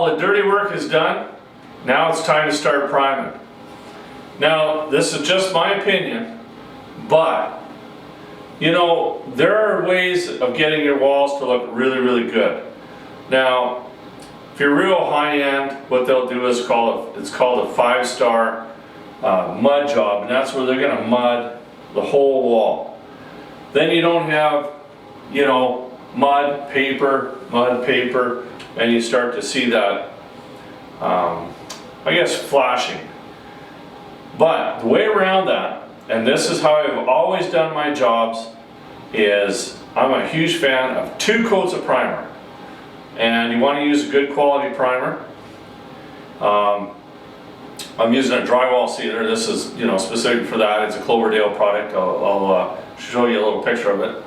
all the dirty work is done, now it's time to start priming. Now, this is just my opinion, but you know, there are ways of getting your walls to look really, really good. Now, if you're real high-end, what they'll do is it's called a 5-star mud job, and that's where they're going to mud the whole wall. Then you don't have, you know, mud, paper, and you start to see that, I guess, flashing. But the way around that, and this is how I've always done my jobs, is I'm a huge fan of 2 coats of primer. And you want to use a good quality primer. I'm using a drywall sealer. This is, you know, specific for that. It's a Cloverdale product. I'll show you a little picture of it.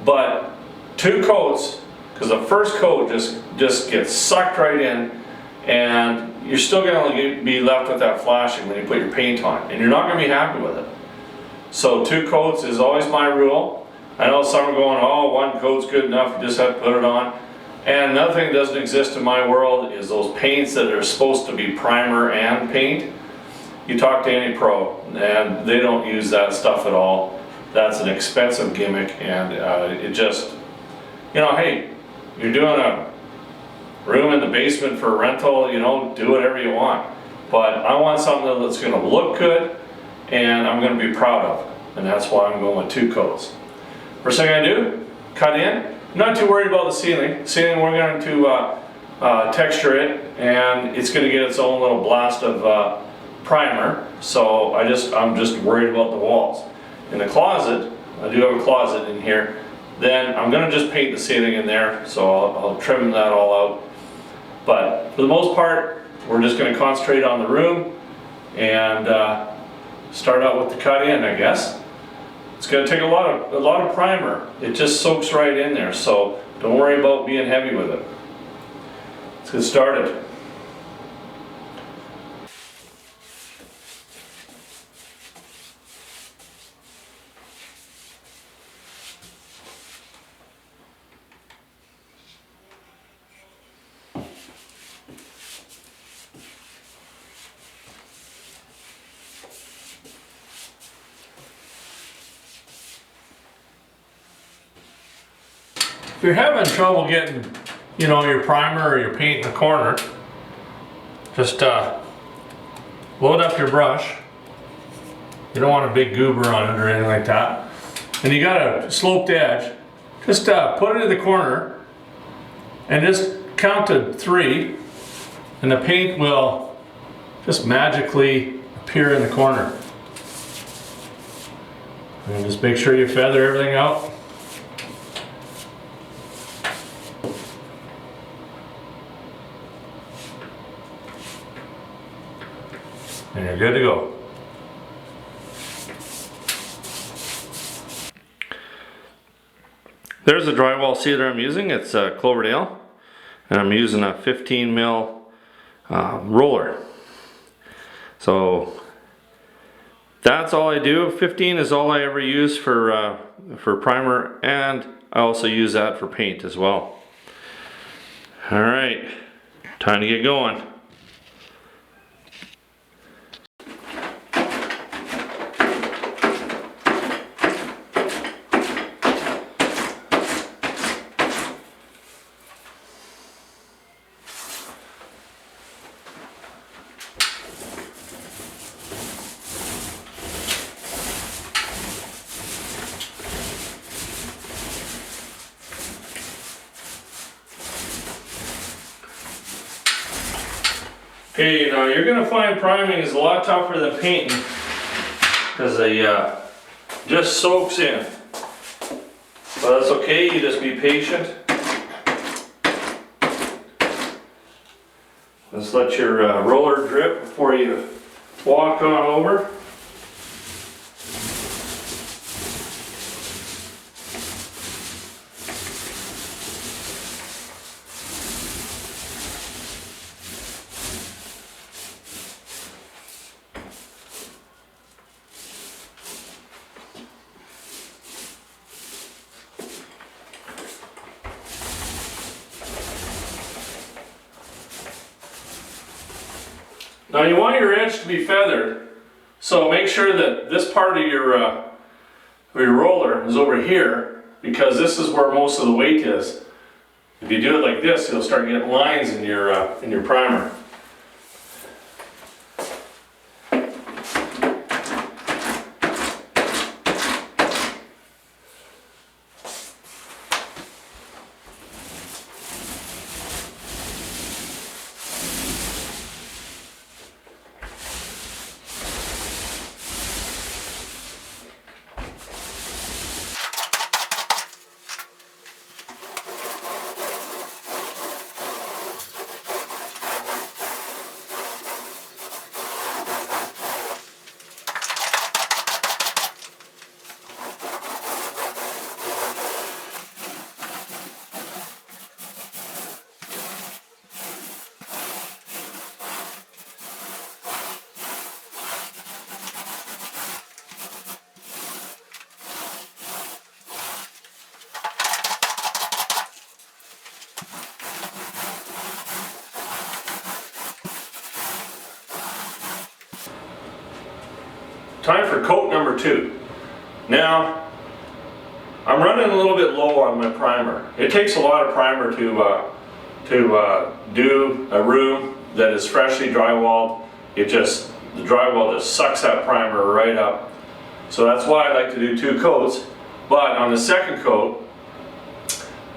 But 2 coats, because the first coat just gets sucked right in, and you're still going to be left with that flashing when you put your paint on, and you're not going to be happy with it. So 2 coats is always my rule. I know some are going, oh, 1 coat's good enough, you just have to put it on. And another thing that doesn't exist in my world is those paints that are supposed to be primer and paint. You talk to any pro and they don't use that stuff at all. That's an expensive gimmick, and it just, you know, hey, you're doing a room in the basement for a rental, you know, do whatever you want. But I want something that's going to look good and I'm going to be proud of. And that's why I'm going with 2 coats. First thing I do, cut in. I'm not too worried about the ceiling. Ceiling, we're going to texture it, and it's going to get its own little blast of primer. So I'm just worried about the walls. In the closet, I do have a closet in here. Then I'm going to just paint the ceiling in there. So I'll trim that all out. But for the most part, we're just going to concentrate on the room and start out with the cut in, I guess. It's going to take a lot of primer. It just soaks right in there, so don't worry about being heavy with it. Let's get started. If you're having trouble getting, you know, your primer or your paint in the corner, just load up your brush. You don't want a big goober on it or anything like that. And you got a sloped edge. Just put it in the corner and just count to 3, and the paint will just magically appear in the corner. And just make sure you feather everything out. And you're good to go. There's the drywall sealer I'm using. It's Cloverdale, and I'm using a 15 mil roller. So that's all I do. 15 is all I ever use for primer, and I also use that for paint as well. All right, time to get going. Okay, you know, you're going to find priming is a lot tougher than painting because they just soaks in. But that's okay, you just be patient. Just let your roller drip before you walk on over. Now you want your edge to be feathered, so make sure that this part of your roller is over here, because this is where most of the weight is. If you do it like this, you'll start getting lines in your primer. Time for coat number 2. Now, I'm running a little bit low on my primer. It takes a lot of primer to do a room that is freshly drywalled. The drywall just sucks that primer right up. So that's why I like to do 2 coats. But on the second coat,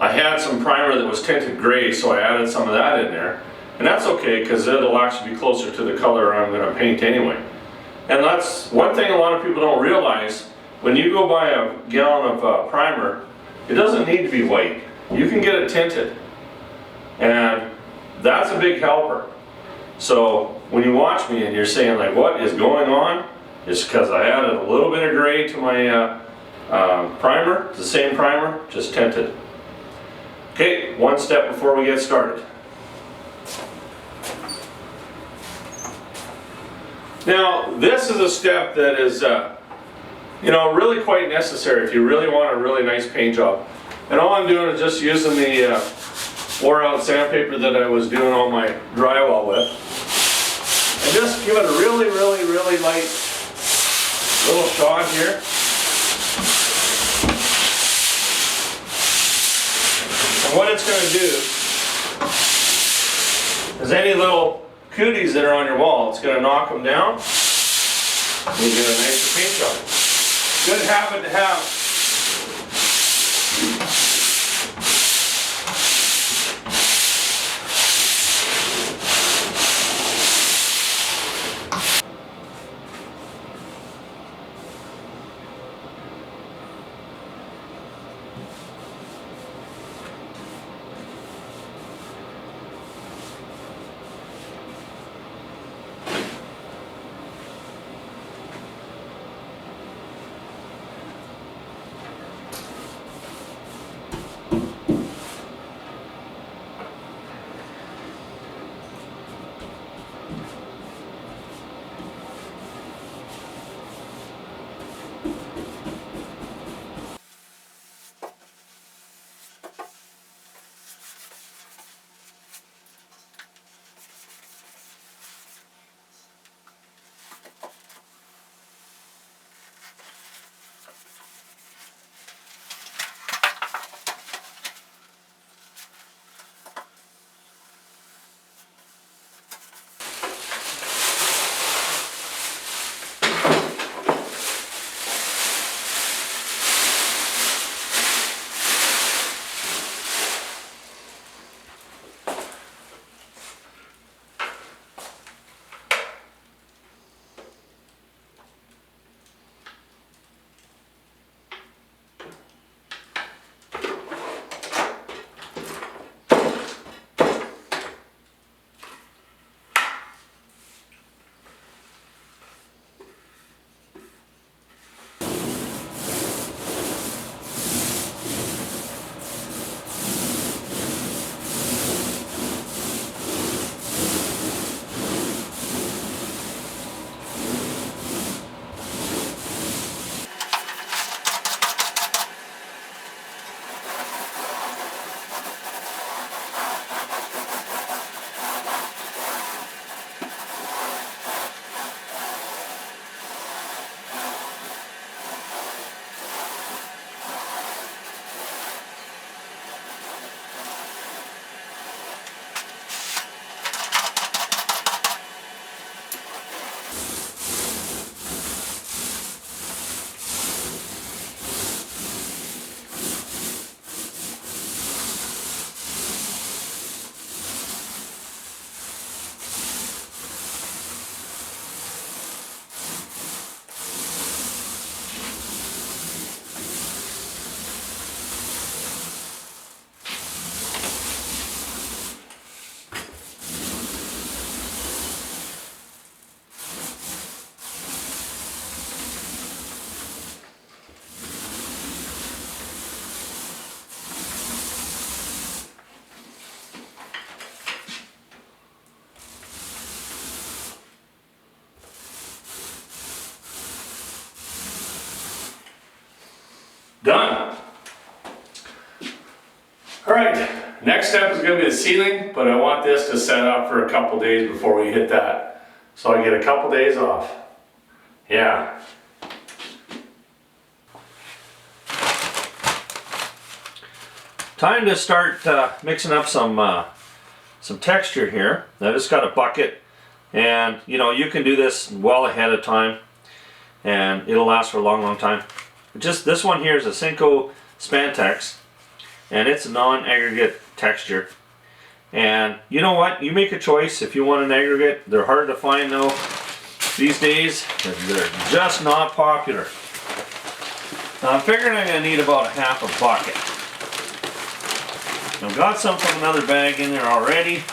I had some primer that was tinted gray, so I added some of that in there. And that's okay, because it'll actually be closer to the color I'm going to paint anyway. And that's one thing a lot of people don't realize. When you go buy a gallon of primer, it doesn't need to be white. You can get it tinted. And that's a big helper. So when you watch me and you're saying like, what is going on? It's because I added a little bit of gray to my primer. It's the same primer, just tinted. Okay, one step before we get started. Now, this is a step that is, really quite necessary if you really want a really nice paint job. And all I'm doing is just using the wore out sandpaper that I was doing all my drywall with. And just give it a really, really, really light little shot here. And what it's going to do is any little cooties that are on your wall, it's going to knock them down and you get a nicer paint job. Good habit to have. Next step is gonna be the ceiling, but I want this to set up for a couple days before we hit that. So I get a couple days off. Yeah. Time to start mixing up some texture here. I just got a bucket, and you know, you can do this well ahead of time and it'll last for a long time. Just this one here is a Cinco Spantex, and it's a non-aggregate texture. And you know what, you make a choice if you want an aggregate. They're hard to find though these days. They're just not popular. Now I'm figuring I'm going to need about a half a bucket. I've got some from another bag in there already.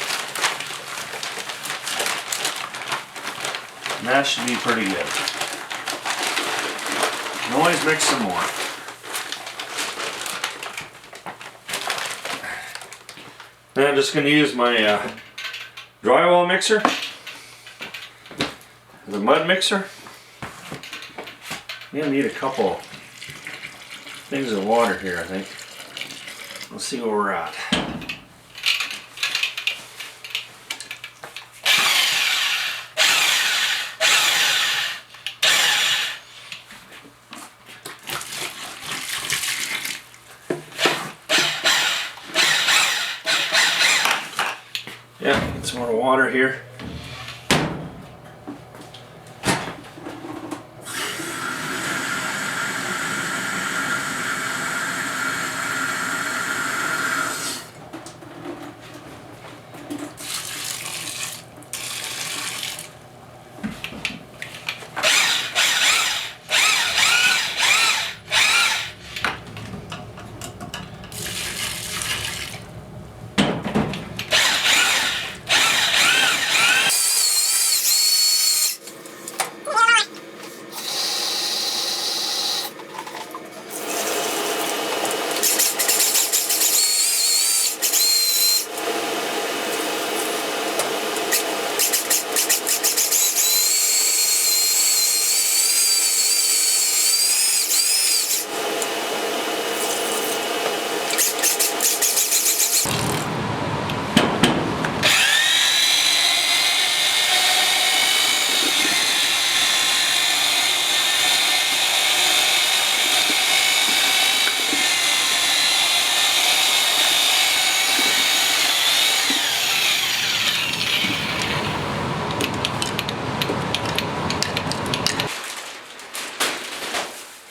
And that should be pretty good. You can always mix some more. And I'm just going to use my drywall mixer, the mud mixer. I'm going to need a couple things of water here, I think. Let's see where we're at. Yeah, get some more water here.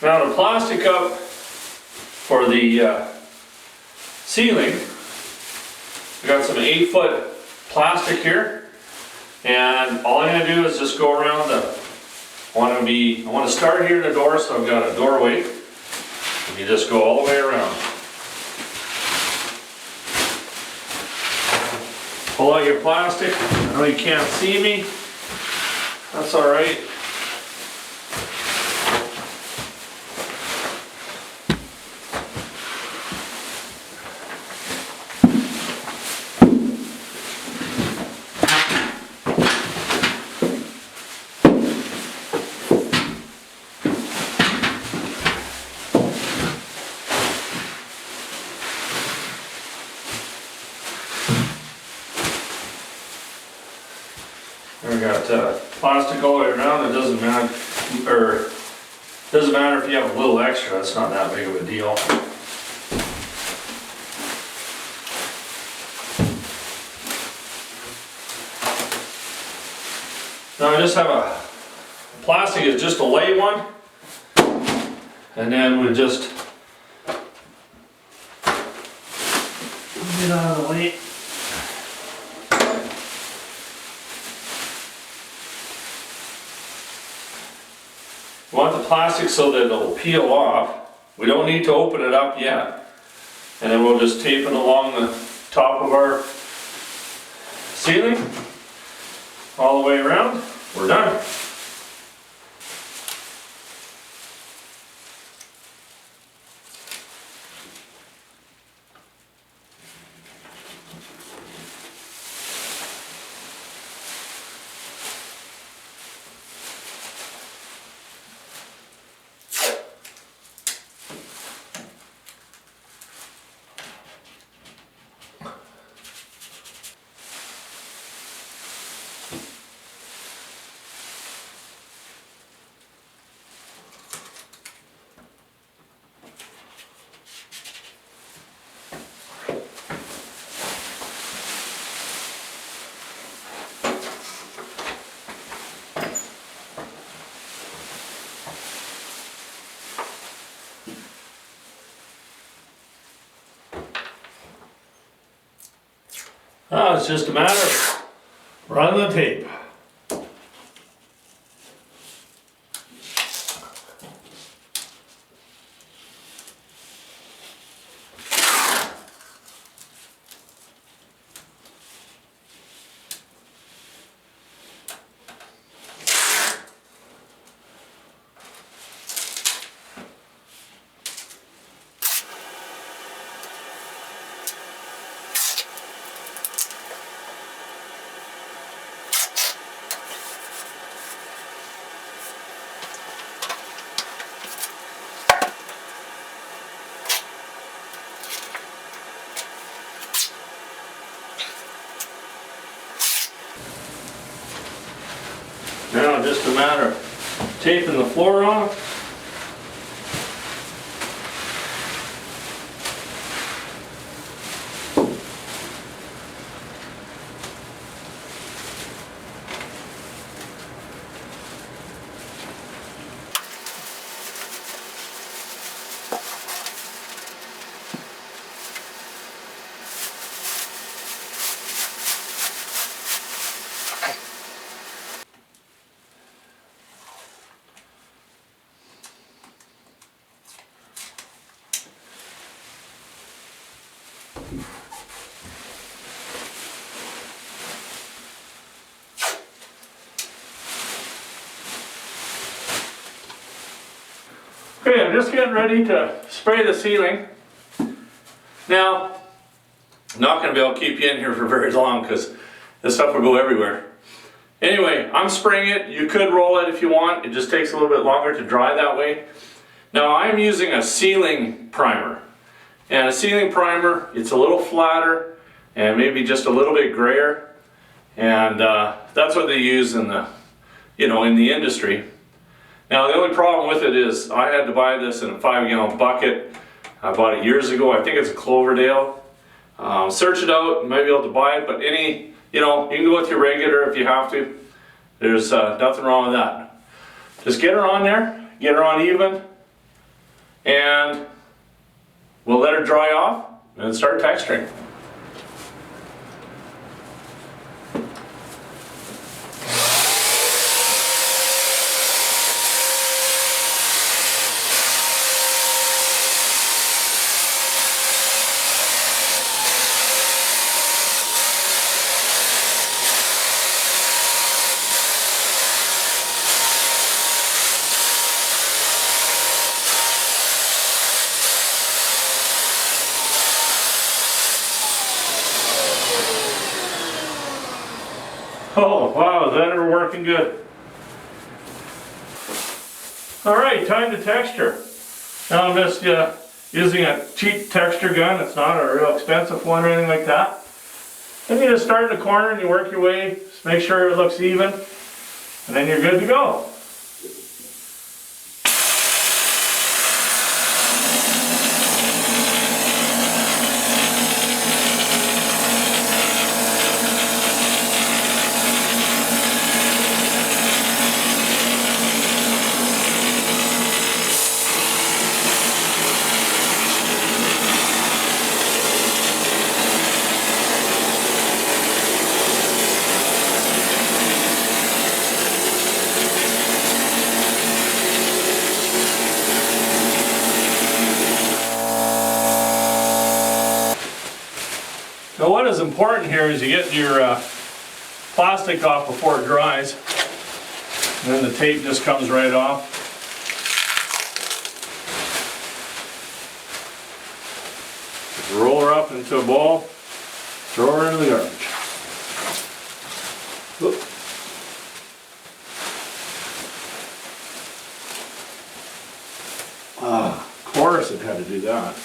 Now the plastic up for the ceiling, I got some 8-foot plastic here, and all I'm going to do is just go around the, I want to start here in the door, so I've got a doorway, and you just go all the way around. Pull out your plastic. I know you can't see me, that's alright. We got plastic all the way around. It doesn't matter, if you have a little extra. It's not that big of a deal. Now I just have a plastic is just a light one, and then we just get out of the way. We want the plastic so that it'll peel off. We don't need to open it up yet. And then we'll just tape it along the top of our ceiling, all the way around. We're done. Now it's just a matter of running the tape. Now just a matter of taping the floor on. Okay, I'm just getting ready to spray the ceiling. Now, I'm not going to be able to keep you in here for very long because this stuff will go everywhere. Anyway, I'm spraying it. You could roll it if you want. It just takes a little bit longer to dry that way. Now, I'm using a ceiling primer. And a ceiling primer, it's a little flatter and maybe just a little bit grayer. And that's what they use in the, in the industry. Now the only problem with it is I had to buy this in a 5-gallon bucket. I bought it years ago. I think it's a Cloverdale. Search it out, you might be able to buy it, but you can go with your regular if you have to. There's nothing wrong with that. Just get her on there, get her on even, and we'll let her dry off and start texturing. Oh, wow, is that ever working good? Alright, time to texture. Now I'm just using a cheap texture gun. It's not a real expensive one or anything like that. Then you just start in the corner and you work your way. Just make sure it looks even. And then you're good to go. Now what is important here is you get your plastic off before it dries. And then the tape just comes right off. Just roll her up into a ball, throw her into the garbage. Whoop. Of course it had to do that.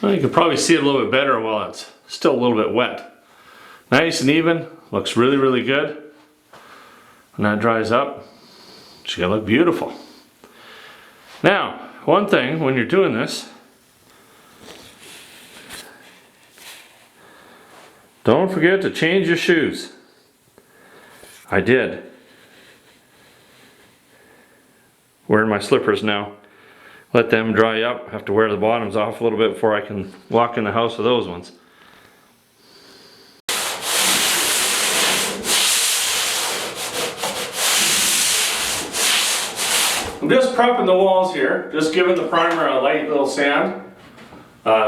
Well, you can probably see it a little bit better while it's still a little bit wet. Nice and even, looks really, really good. When that dries up, it's gonna look beautiful. Now, one thing when you're doing this, don't forget to change your shoes. I did. Wearing my slippers now. Let them dry up. Have to wear the bottoms off a little bit before I can walk in the house with those ones. I'm just prepping the walls here, just giving the primer a light little sand.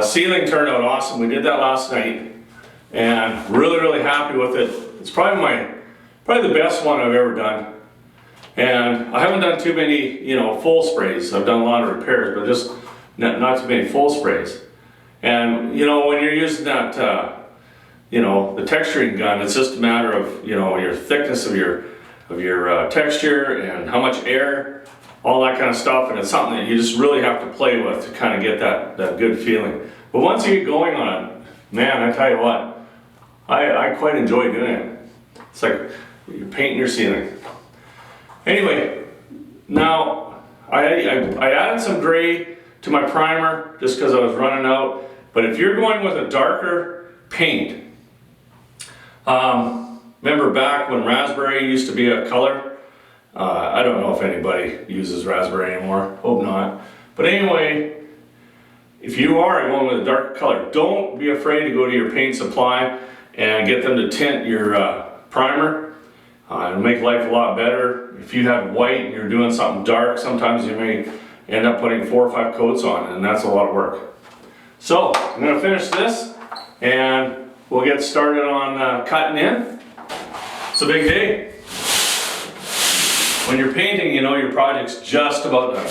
Ceiling turned out awesome. We did that last night, and really happy with it. It's probably the best one I've ever done. And I haven't done too many, full sprays. I've done a lot of repairs, but just not too many full sprays. And when you're using that, the texturing gun, it's just a matter of your thickness of your texture and how much air. All that kind of stuff, and it's something that you just really have to play with to kind of get that good feeling. But once you get going on it, man, I tell you what, I quite enjoy doing it. It's like you're painting your ceiling. Anyway, now I added some gray to my primer just because I was running out. But if you're going with a darker paint, remember back when raspberry used to be a color? I don't know if anybody uses raspberry anymore, hope not. But anyway, if you are going with a dark color, don't be afraid to go to your paint supply and get them to tint your primer. It'll make life a lot better. If you have white and you're doing something dark, sometimes you may end up putting 4 or 5 coats on, and that's a lot of work. So, I'm going to finish this, and we'll get started on cutting in. It's a big day. When you're painting, your project's just about done.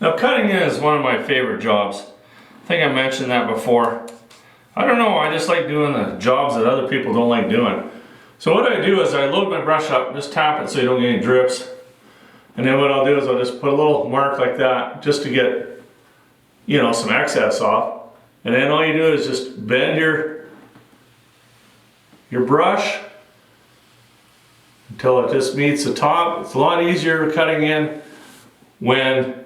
Now, cutting in is one of my favorite jobs. I think I mentioned that before. I don't know, I just like doing the jobs that other people don't like doing. So what I do is I load my brush up, just tap it so you don't get any drips. And then what I'll do is I'll just put a little mark like that just to get, some excess off. And then all you do is just bend your brush until it just meets the top. It's a lot easier cutting in when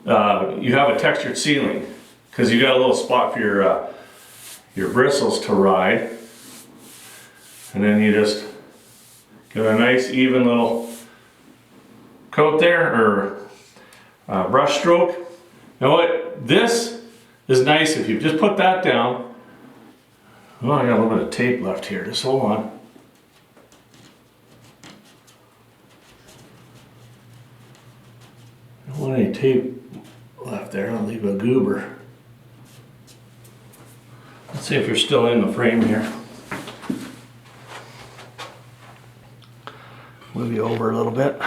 you have a textured ceiling, because you got a little spot for your bristles to ride, and then you just get a nice even little coat there, or brush stroke. Now what, this is nice if you just put that down. Oh, I got a little bit of tape left here, just hold on. I don't want any tape left there, I'll leave a goober. Let's see if you're still in the frame here. Move you over a little bit.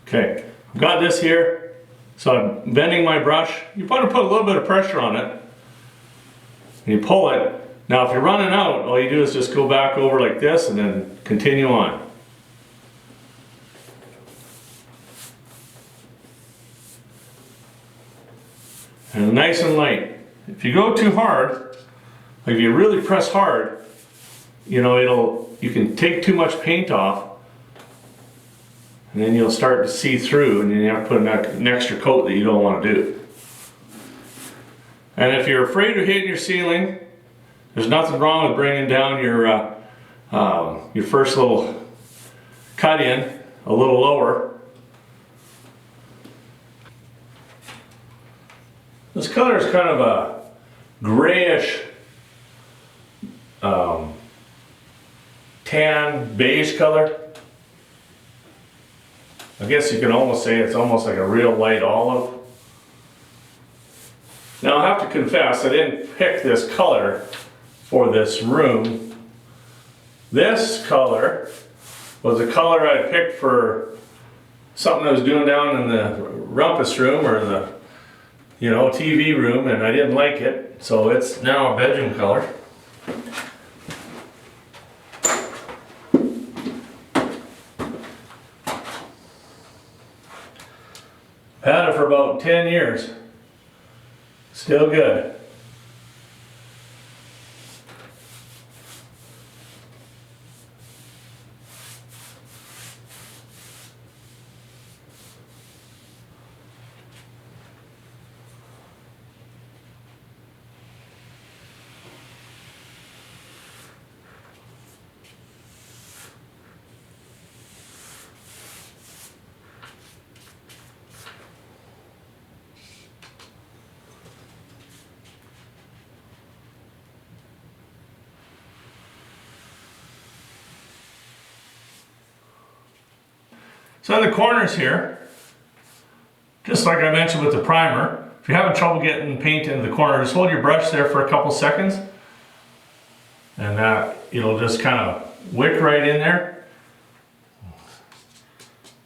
Okay, I've got this here, so I'm bending my brush. You want to put a little bit of pressure on it, and you pull it. Now if you're running out, all you do is just go back over like this and then continue on. And nice and light. If you go too hard, like if you really press hard, you can take too much paint off, and then you'll start to see through, and then you have to put an extra coat that you don't want to do. And if you're afraid of hitting your ceiling, there's nothing wrong with bringing down your first little cut in a little lower. This color is kind of a grayish, tan beige color. I guess you can almost say it's almost like a real light olive. Now I have to confess, I didn't pick this color for this room. This color was a color I picked for something I was doing down in the rumpus room or the, you know, TV room, and I didn't like it, so it's now a bedroom color. Had it for about 10 years. Still good. So in the corners here, just like I mentioned with the primer, if you're having trouble getting paint into the corner, just hold your brush there for a couple seconds, and it'll just kind of wick right in there,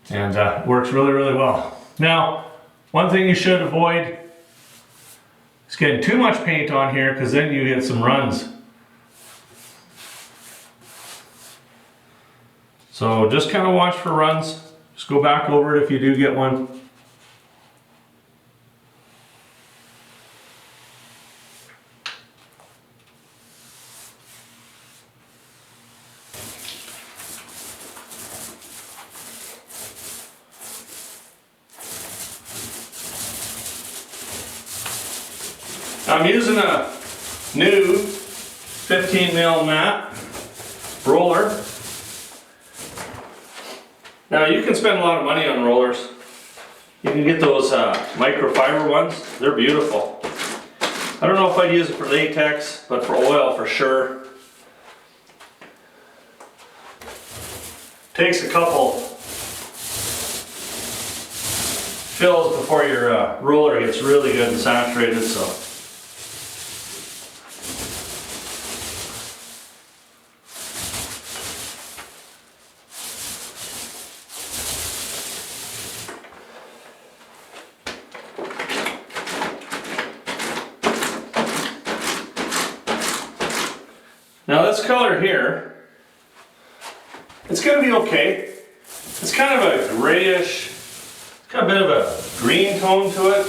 and works really, really well. Now, one thing you should avoid is getting too much paint on here, because then you get some runs. So just kind of watch for runs. Just go back over it if you do get one. I'm using a new 15 mil mat roller. Now you can spend a lot of money on rollers. You can get those microfiber ones. They're beautiful. I don't know if I'd use it for latex, but for oil for sure. Takes a couple fills before your roller gets really good and saturated. So. Now this color here, it's going to be okay. It's kind of a grayish, it's got a bit of a green tone to it.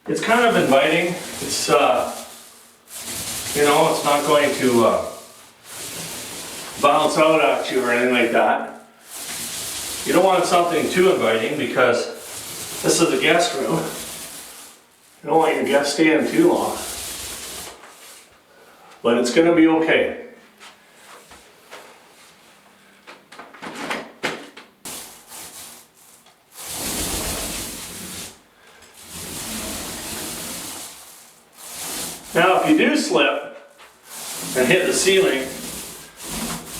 It's kind of inviting. It's, you know, it's not going to bounce out at you or anything like that. You don't want something too inviting because this is a guest room. You don't want your guests staying too long. But it's going to be okay. Now if you do slip and hit the ceiling,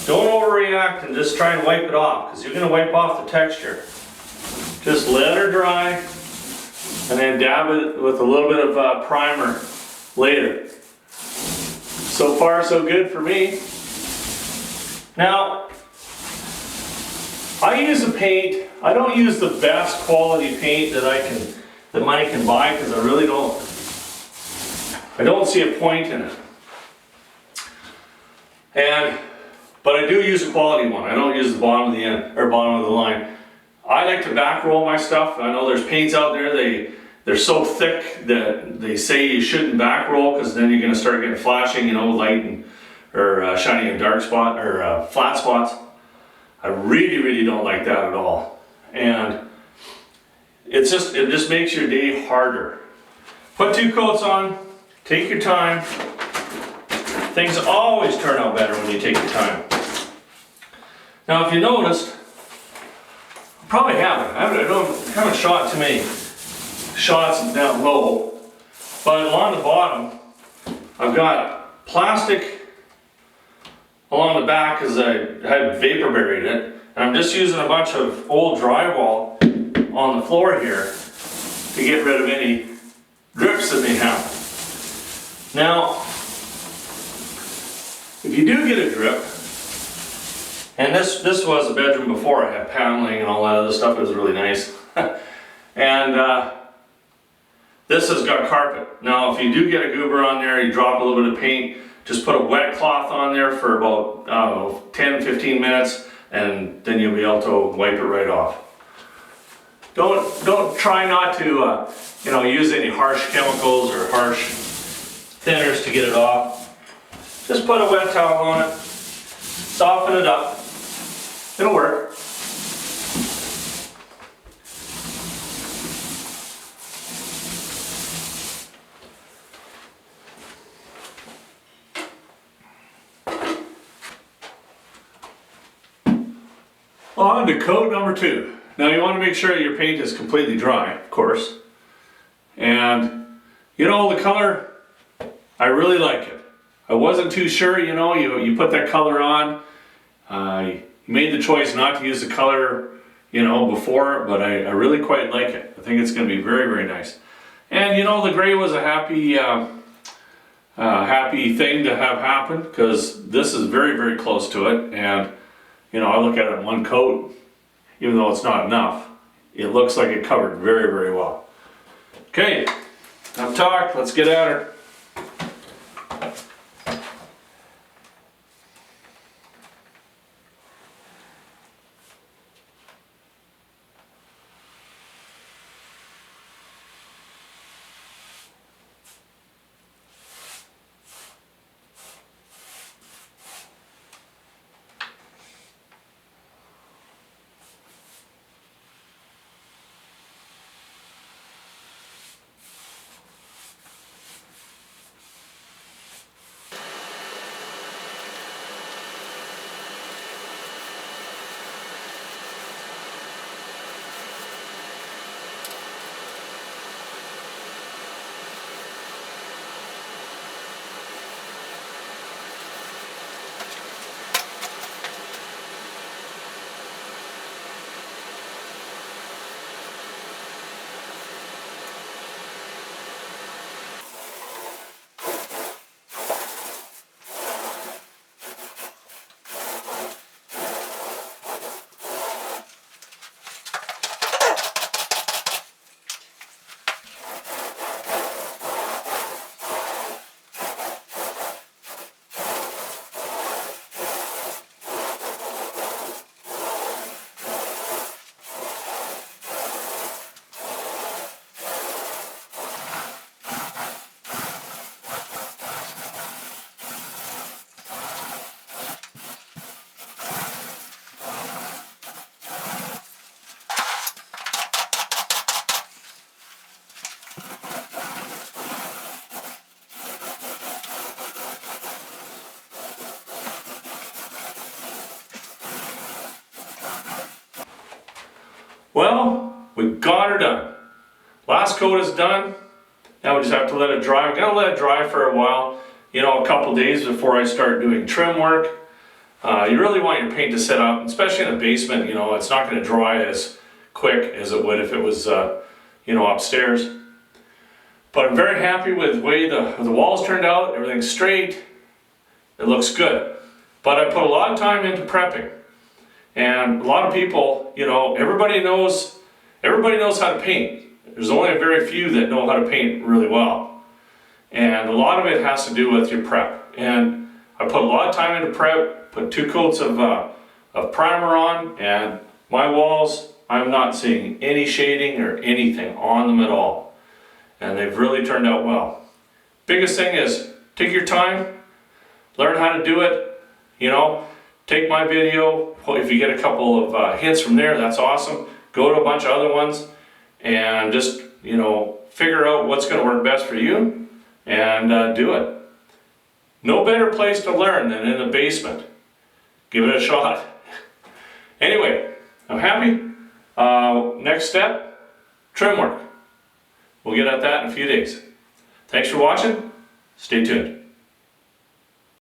don't overreact and just try and wipe it off, because you're going to wipe off the texture. Just let her dry and then dab it with a little bit of primer later. So far so good for me. Now, I use a paint. I don't use the best quality paint that money can buy, because I really don't see a point in it. But I do use a quality one. I don't use the bottom of the end or bottom of the line. I like to back roll my stuff. I know there's paints out there, they're so thick that they say you shouldn't back roll, because then you're going to start getting flashing, you know, light or shiny and dark spot or flat spots. I really, really don't like that at all. And it just makes your day harder. Put 2 coats on, take your time. Things always turn out better when you take your time. Now if you noticed, probably haven't shot too many shots down low, but along the bottom, I've got plastic along the back because I had vapor buried it, and I'm just using a bunch of old drywall on the floor here to get rid of any drips that they have. Now, if you do get a drip, and this was a bedroom before, I had paneling and all that other stuff, it was really nice. And this has got carpet. Now if you do get a goober on there, you drop a little bit of paint, just put a wet cloth on there for about 10-15 minutes, and then you'll be able to wipe it right off. Don't try not to use any harsh chemicals or harsh thinners to get it off. Just put a wet towel on it, soften it up, it'll work. On to coat number 2. Now you want to make sure your paint is completely dry, of course. And the color, I really like it. I wasn't too sure, you put that color on. I made the choice not to use the color, before, but I really quite like it. I think it's going to be very, very nice. And the gray was a happy thing to have happen, because this is very, very close to it. And I look at it in one coat, even though it's not enough. It looks like it covered very, very well. Okay, enough talk, let's get at her. Well, we got her done. Last coat is done. Now we just have to let it dry. I'm gonna let it dry for a while, a couple days before I start doing trim work. You really want your paint to set up, especially in the basement. It's not gonna dry as quick as it would if it was, upstairs. But I'm very happy with the way the walls turned out. Everything's straight. It looks good. But I put a lot of time into prepping. And a lot of people, everybody knows how to paint. There's only a very few that know how to paint really well. And a lot of it has to do with your prep. And I put a lot of time into prep, put 2 coats of primer on, and my walls, I'm not seeing any shading or anything on them at all. And they've really turned out well. Biggest thing is, take your time, learn how to do it, take my video. If you get a couple of hints from there, that's awesome. Go to a bunch of other ones and just, figure out what's going to work best for you and do it. No better place to learn than in the basement. Give it a shot. Anyway, I'm happy. Next step, trim work. We'll get at that in a few days. Thanks for watching. Stay tuned.